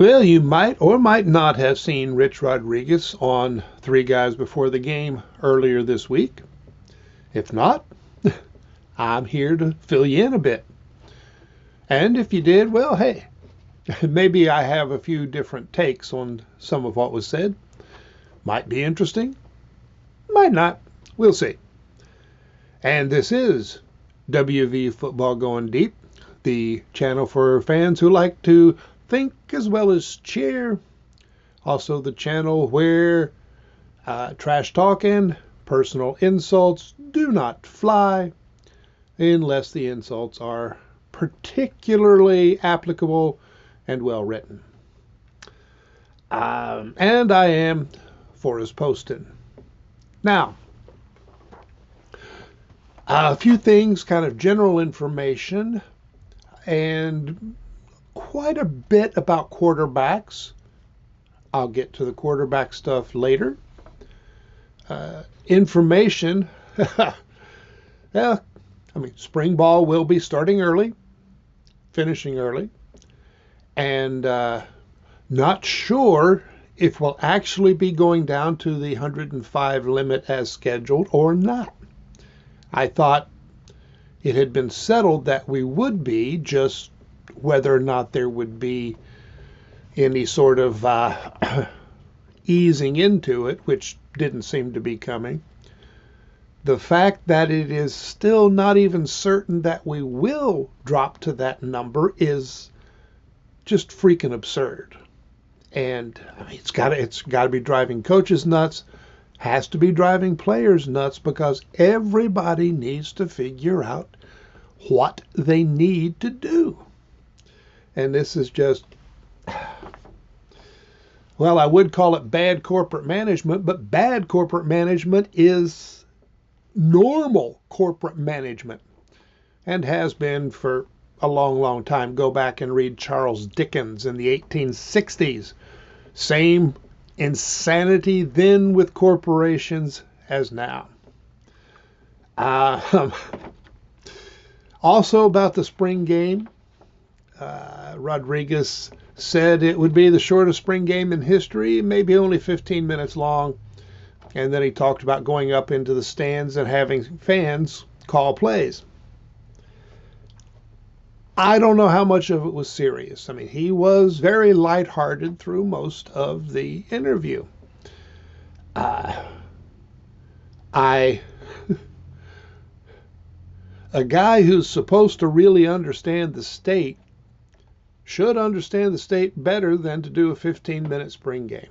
Well, you might or might not have seen Rich Rodriguez on Three Guys Before the Game earlier this week. If not, I'm here to fill you in a bit. And if you did, well, hey, maybe I have a few different takes on some of what was said. Might be interesting, might not. We'll see. And this is WV Football Going Deep, the channel for fans who like to think as well as cheer. Also the channel where trash talk and personal insults do not fly unless the insults are particularly applicable and well written. And I am Forrest Poston. Now, a few things, kind of general information, and quite a bit about quarterbacks. I'll get to the quarterback stuff later. Information, yeah, spring ball will be starting early, finishing early, and not sure if we'll actually be going down to the 105 limit as scheduled or not. I thought it had been settled that we would be, just whether or not there would be any sort of easing into it, which didn't seem to be coming. The fact that it is still not even certain that we will drop to that number is just freaking absurd. And it's got to be driving coaches nuts. Has to be driving players nuts, because everybody needs to figure out what they need to do. And this is just, well, I would call it bad corporate management, but bad corporate management is normal corporate management and has been for a long, long time. Go back and read Charles Dickens in the 1860s. Same insanity then with corporations as now. Also about the spring game, Rodriguez said it would be the shortest spring game in history, maybe only 15 minutes long. And then he talked about going up into the stands and having fans call plays. I don't know how much of it was serious. He was very lighthearted through most of the interview. A guy who's supposed to really understand the state should understand the state better than to do a 15-minute spring game.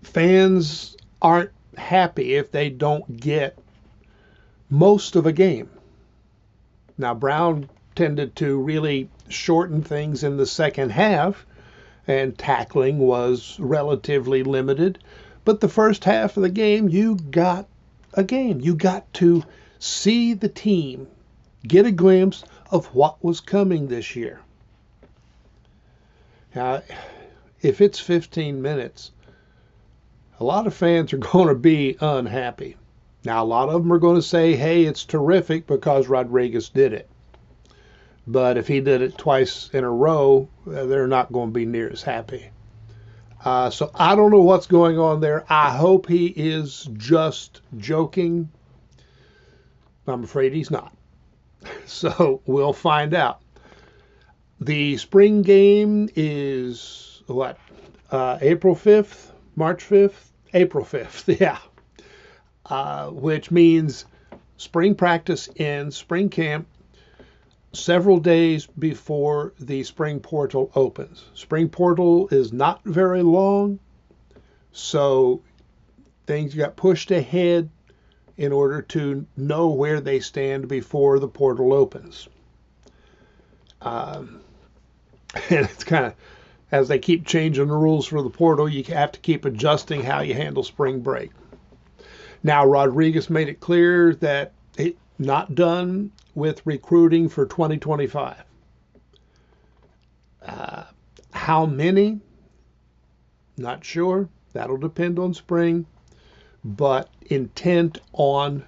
Fans aren't happy if they don't get most of a game. Now, Brown tended to really shorten things in the second half, and tackling was relatively limited. But the first half of the game, you got a game. You got to see the team, get a glimpse of what was coming this year. Now, if it's 15 minutes, a lot of fans are going to be unhappy. Now, a lot of them are going to say, hey, it's terrific because Rodriguez did it. But if he did it twice in a row, they're not going to be near as happy. So I don't know what's going on there. I hope he is just joking. I'm afraid he's not. So we'll find out. The spring game is what? April 5th? March 5th? April 5th, yeah. Which means spring practice ends, spring camp, several days before the spring portal opens. Spring portal is not very long, so things got pushed ahead in order to know where they stand before the portal opens. And it's kind of, as they keep changing the rules for the portal, you have to keep adjusting how you handle spring break. Now, Rodriguez made it clear that he's not done with recruiting for 2025. How many? Not sure. That'll depend on spring. But intent on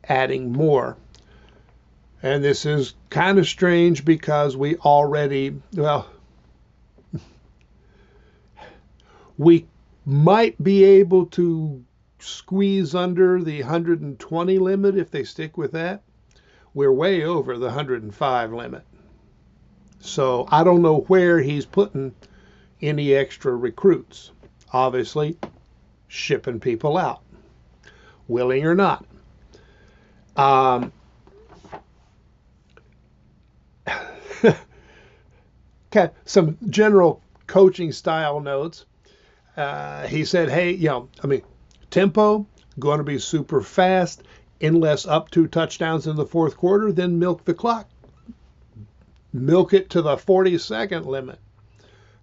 adding more. And this is kind of strange because we already, well, we might be able to squeeze under the 120 limit if they stick with that. We're way over the 105 limit. So I don't know where he's putting any extra recruits. Obviously, shipping people out, willing or not. Okay, some general coaching style notes. He said, hey, tempo, going to be super fast, unless up 2 touchdowns in the fourth quarter, then milk the clock. Milk it to the 40-second limit.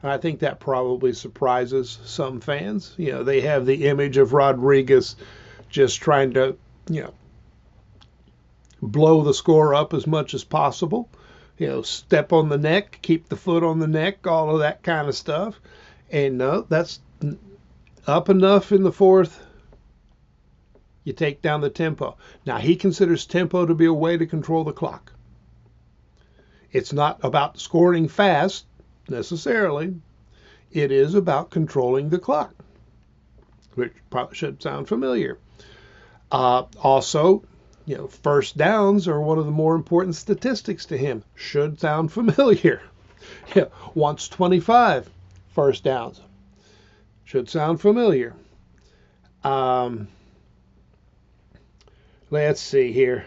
And I think that probably surprises some fans. They have the image of Rodriguez just trying to, blow the score up as much as possible. Step on the neck, keep the foot on the neck, all of that kind of stuff. And no, that's up enough in the fourth. You take down the tempo. Now, he considers tempo to be a way to control the clock. It's not about scoring fast, necessarily. It is about controlling the clock, which probably should sound familiar. Also, first downs are one of the more important statistics to him. Should sound familiar. Wants 25 first downs. Should sound familiar. Let's see here.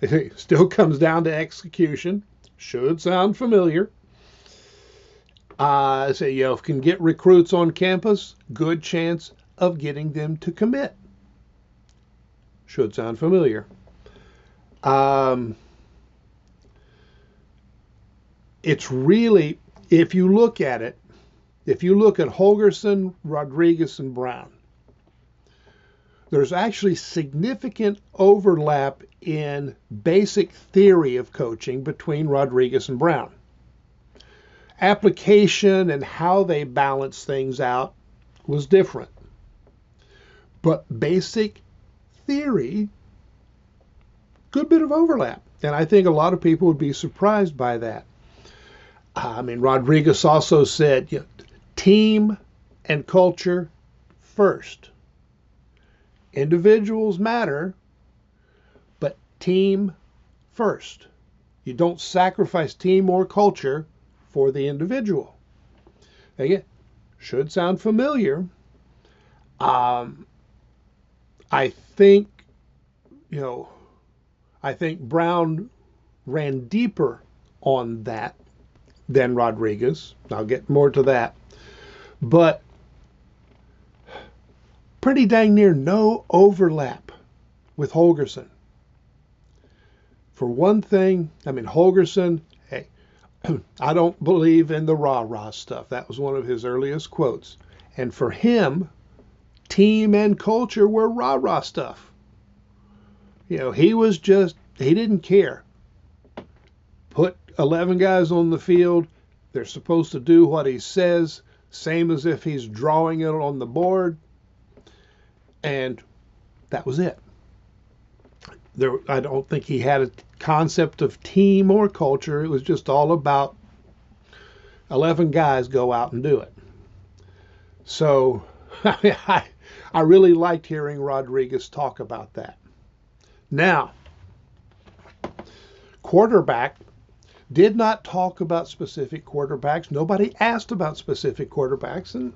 It still comes down to execution. Should sound familiar. If you can get recruits on campus, good chance of getting them to commit. Should sound familiar. It's really, if you look at it, if you look at Holgorsen, Rodriguez, and Brown, there's actually significant overlap in basic theory of coaching between Rodriguez and Brown. Application and how they balance things out was different. But basic theory, good bit of overlap. And I think a lot of people would be surprised by that. Rodriguez also said, team and culture first. Individuals matter, but team first. You don't sacrifice team or culture for the individual. Again, should sound familiar. I think Brown ran deeper on that than Rodriguez. I'll get more to that. But pretty dang near no overlap with Holgorsen. For one thing, Holgorsen, hey, I don't believe in the rah-rah stuff. That was one of his earliest quotes. And for him, team and culture were rah-rah stuff. He didn't care. Put 11 guys on the field. They're supposed to do what he says, same as if he's drawing it on the board. And that was it. I don't think he had a concept of team or culture. It was just all about 11 guys go out and do it. So I really liked hearing Rodriguez talk about that. Now, quarterback, did not talk about specific quarterbacks. Nobody asked about specific quarterbacks. And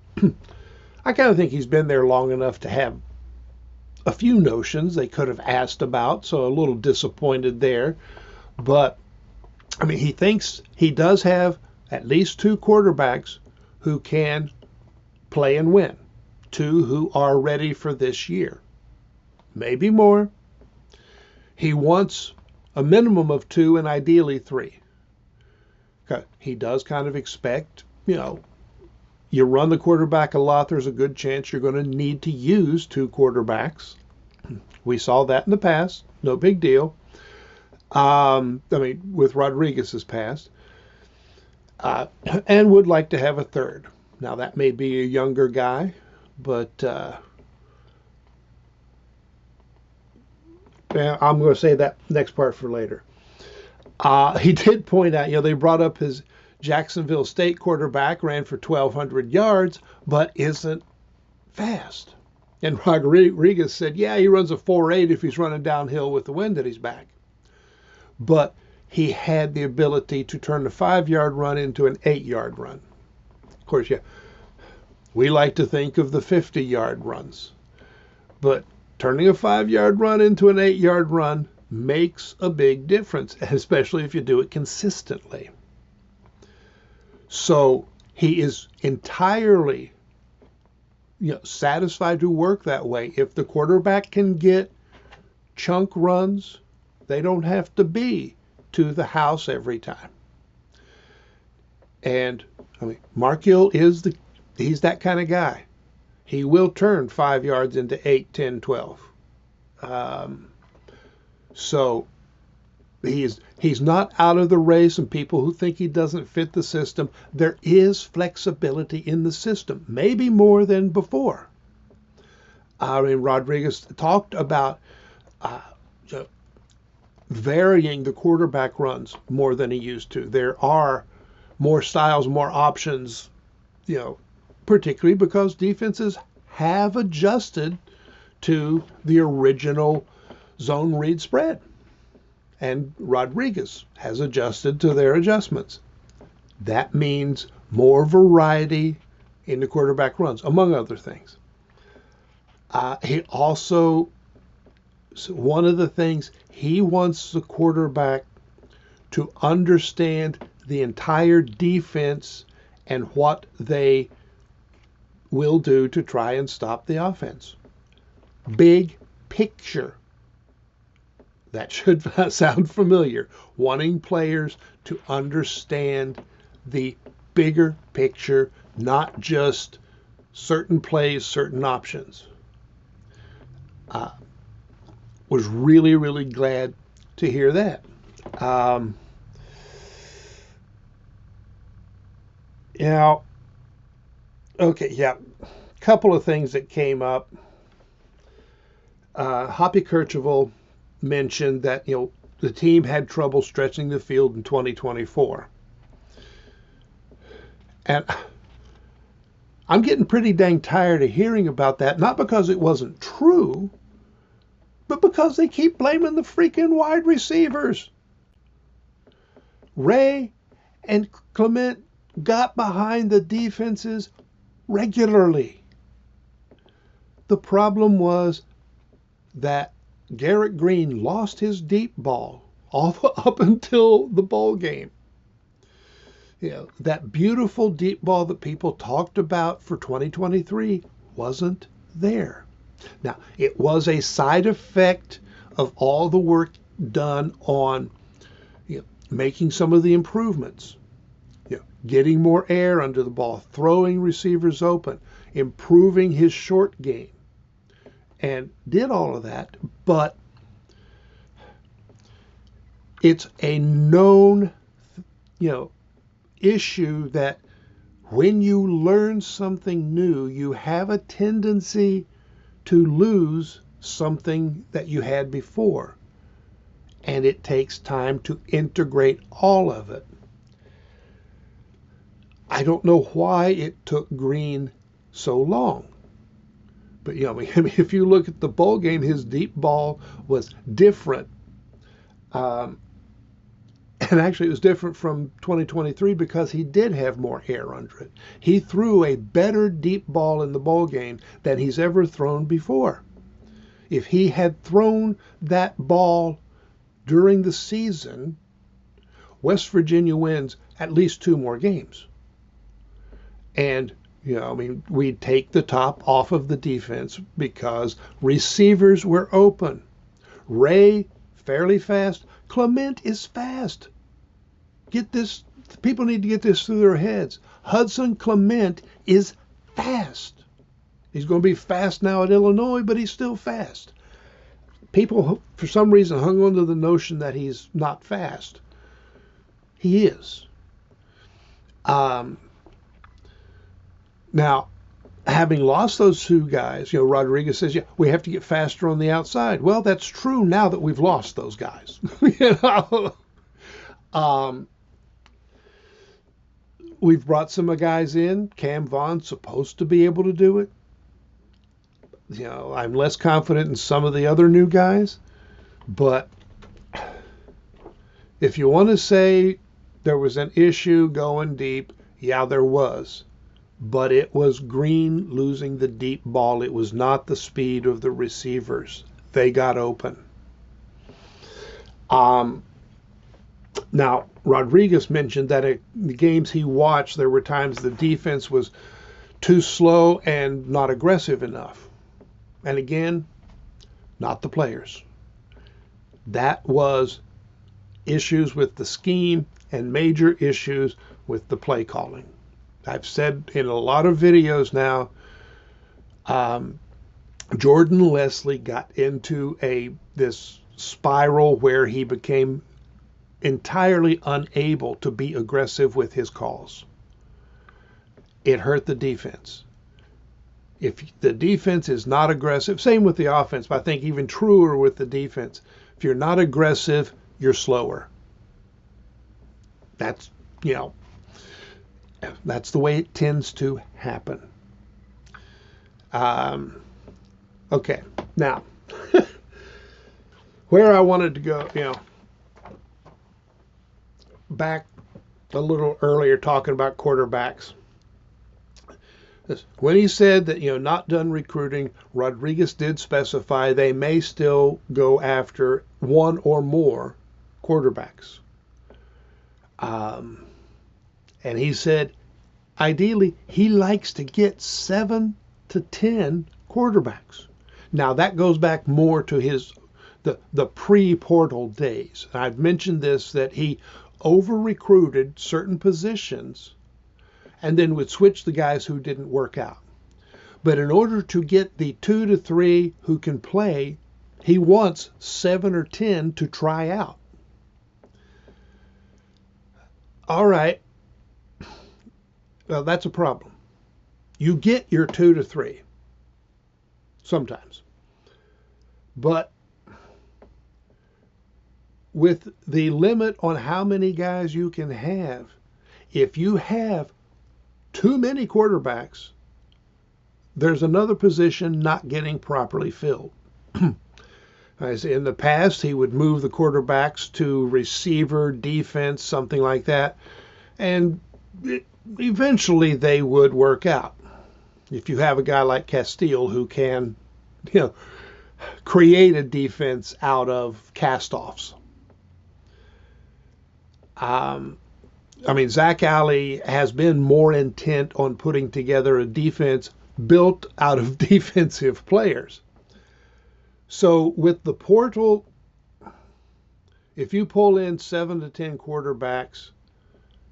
I kind of think he's been there long enough to have a few notions they could have asked about. So a little disappointed there. But, he thinks he does have at least 2 quarterbacks who can play and win. 2 who are ready for this year. Maybe more. He wants a minimum of 2 and ideally 3. Okay. He does kind of expect, you run the quarterback a lot, there's a good chance you're going to need to use 2 quarterbacks. We saw that in the past. No big deal. With Rodriguez's past. And would like to have a 3rd. Now, that may be a younger guy, but I'm going to say that next part for later. He did point out, they brought up his Jacksonville State quarterback ran for 1,200 yards, but isn't fast. And Rodriguez said, yeah, he runs a 4.8 if he's running downhill with the wind at his back. But he had the ability to turn a 5-yard run into an 8-yard run. Of course, yeah, we like to think of the 50-yard runs. But turning a 5-yard run into an 8-yard run makes a big difference, especially if you do it consistently. So he is entirely satisfied to work that way. If the quarterback can get chunk runs, they don't have to be to the house every time. And I mean, Markill he's that kind of guy. He will turn 5 yards into 8, 10, 12. So he's not out of the race, and people who think he doesn't fit the system, there is flexibility in the system, maybe more than before. I mean, Rodriguez talked about varying the quarterback runs more than he used to. There are more styles, more options, particularly because defenses have adjusted to the original zone read spread. And Rodriguez has adjusted to their adjustments. That means more variety in the quarterback runs, among other things. He also, one of the things, he wants the quarterback to understand the entire defense and what they will do to try and stop the offense. Big picture. That should sound familiar. Wanting players to understand the bigger picture, not just certain plays, certain options. Was really, really glad to hear that. Couple of things that came up. Hoppy Kercheval mentioned that the team had trouble stretching the field in 2024, and I'm getting pretty dang tired of hearing about that. Not because it wasn't true, but because they keep blaming the freaking wide receivers. Ray and Clement got behind the defenses regularly. The problem was that Garrett Green lost his deep ball all up until the bowl game. That beautiful deep ball that people talked about for 2023 wasn't there. Now, it was a side effect of all the work done on making some of the improvements, getting more air under the ball, throwing receivers open, improving his short game, and did all of that. But it's a known, issue that when you learn something new, you have a tendency to lose something that you had before. And it takes time to integrate all of it. I don't know why it took Green so long. But, if you look at the bowl game, his deep ball was different. And actually, it was different from 2023 because he did have more air under it. He threw a better deep ball in the bowl game than he's ever thrown before. If he had thrown that ball during the season, West Virginia wins at least 2 more games. And, we'd take the top off of the defense because receivers were open. Ray, fairly fast. Clement is fast. Get this, people need to get this through their heads. Hudson Clement is fast. He's going to be fast now at Illinois, but he's still fast. People, for some reason, hung on to the notion that he's not fast. He is. Now, having lost those 2 guys, Rodriguez says, we have to get faster on the outside. Well, that's true now that we've lost those guys. Um, we've brought some guys in. Cam Vaughn's supposed to be able to do it. I'm less confident in some of the other new guys, but if you want to say there was an issue going deep, yeah, there was. But it was Green losing the deep ball. It was not the speed of the receivers. They got open. Now, Rodriguez mentioned that in the games he watched, there were times the defense was too slow and not aggressive enough. And again, not the players. That was issues with the scheme and major issues with the play calling. I've said in a lot of videos now, Jordan Leslie got into this spiral where he became entirely unable to be aggressive with his calls. It hurt the defense. If the defense is not aggressive, same with the offense, but I think even truer with the defense. If you're not aggressive, you're slower. That's the way it tends to happen. Okay, now, where I wanted to go, back a little earlier talking about quarterbacks. When he said that, not done recruiting, Rodriguez did specify they may still go after one or more quarterbacks. And he said, ideally, he likes to get 7 to 10 quarterbacks. Now, that goes back more to the pre-portal days. I've mentioned this, that he over-recruited certain positions and then would switch the guys who didn't work out. But in order to get the 2 to 3 who can play, he wants 7 or 10 to try out. All right. Well, that's a problem. You get your 2 to 3 sometimes. But with the limit on how many guys you can have, if you have too many quarterbacks, there's another position not getting properly filled. As in the past, he would move the quarterbacks to receiver, defense, something like that, and eventually they would work out. If you have a guy like Castile who can, create a defense out of cast-offs. Zach Alley has been more intent on putting together a defense built out of defensive players. So with the portal, if you pull in 7 to 10 quarterbacks,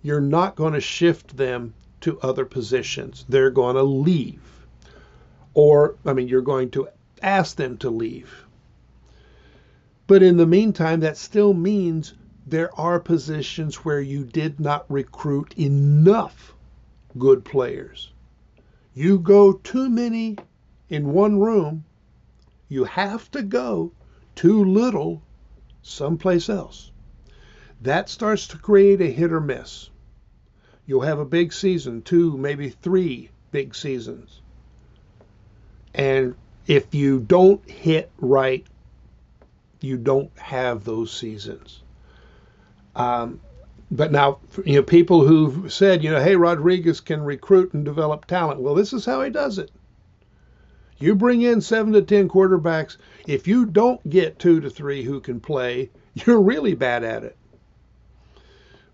you're not going to shift them to other positions. They're going to leave. Or, you're going to ask them to leave. But in the meantime, that still means there are positions where you did not recruit enough good players. You go too many in one room, you have to go too little someplace else. That starts to create a hit or miss. You'll have a big season, 2, maybe 3 big seasons. And if you don't hit right, you don't have those seasons. But now, people who've said, hey, Rodriguez can recruit and develop talent. Well, this is how he does it. You bring in 7 to 10 quarterbacks. If you don't get 2 to 3 who can play, you're really bad at it.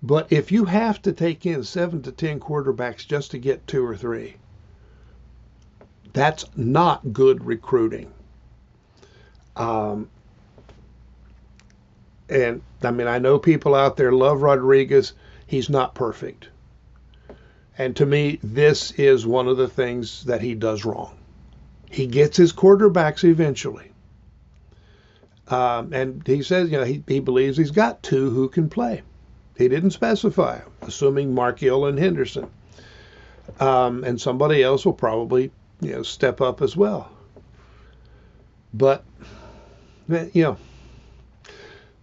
But if you have to take in 7 to 10 quarterbacks just to get 2 or 3, that's not good recruiting. And I know people out there love Rodriguez. He's not perfect. And to me, this is one of the things that he does wrong. He gets his quarterbacks eventually. And he says, he believes he's got 2 who can play. He didn't specify, assuming Markiel and Henderson. And somebody else will probably, step up as well. But,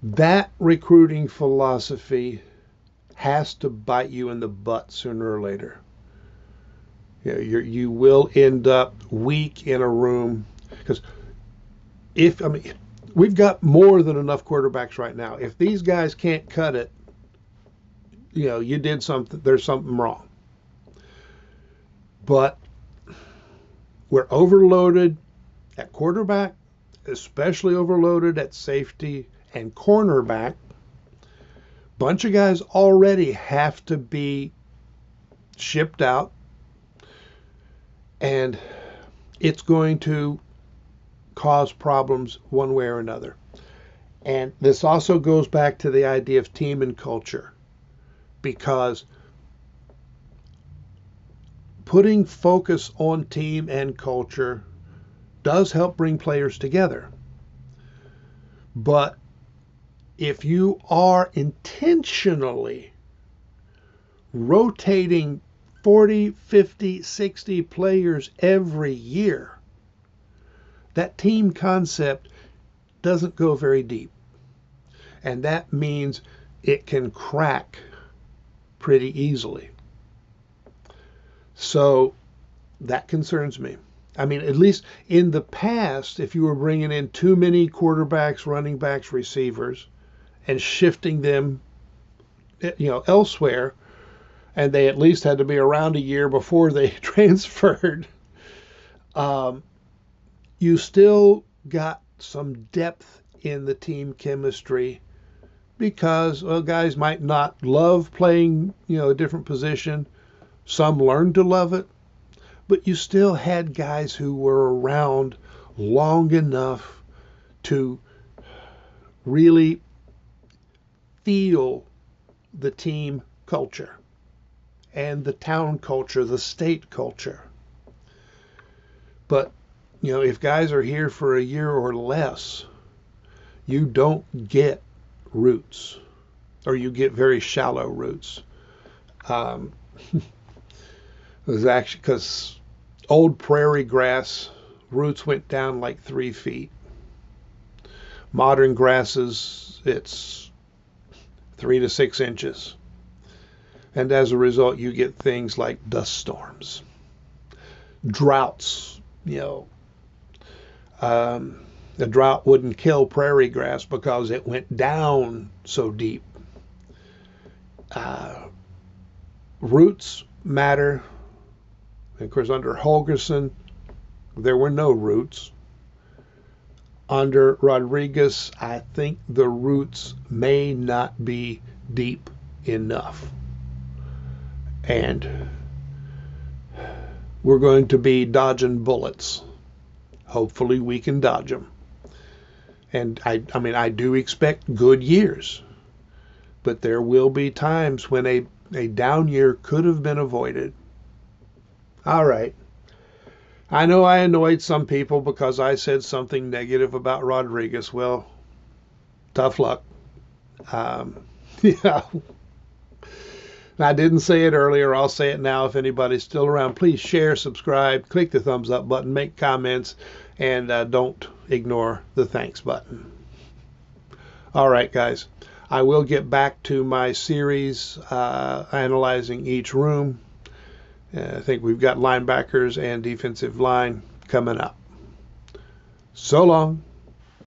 that recruiting philosophy has to bite you in the butt sooner or later. You will end up weak in a room because we've got more than enough quarterbacks right now. If these guys can't cut it, you did something. There's something wrong. But we're overloaded at quarterback, especially overloaded at safety and cornerback. Bunch of guys already have to be shipped out, and it's going to cause problems one way or another. And this also goes back to the idea of team and culture, because putting focus on team and culture does help bring players together. But if you are intentionally rotating 40, 50, 60 players every year, that team concept doesn't go very deep. And that means it can crack pretty easily. So that concerns me. At least in the past, if you were bringing in too many quarterbacks, running backs, receivers, and shifting them, elsewhere, and they at least had to be around a year before they transferred, you still got some depth in the team chemistry, because guys might not love playing, a different position. Some learned to love it, but you still had guys who were around long enough to really feel the team culture and the town culture, the state culture. But, if guys are here for a year or less, you don't get roots, or you get very shallow roots. It was actually because old prairie grass roots went down like 3 feet. Modern grasses, it's 3 to 6 inches. And as a result, you get things like dust storms, droughts. The drought wouldn't kill prairie grass because it went down so deep. Roots matter. Of course, under Holgerson, there were no roots. Under Rodriguez, I think the roots may not be deep enough. And we're going to be dodging bullets. Hopefully we can dodge them. And I do expect good years, but there will be times when a down year could have been avoided. All right. I know I annoyed some people because I said something negative about Rodriguez. Well, tough luck. Yeah. I didn't say it earlier. I'll say it now. If anybody's still around, please share, subscribe, click the thumbs up button, make comments, and don't ignore the thanks button. All right, guys. I will get back to my series analyzing each room. I think we've got linebackers and defensive line coming up. So long.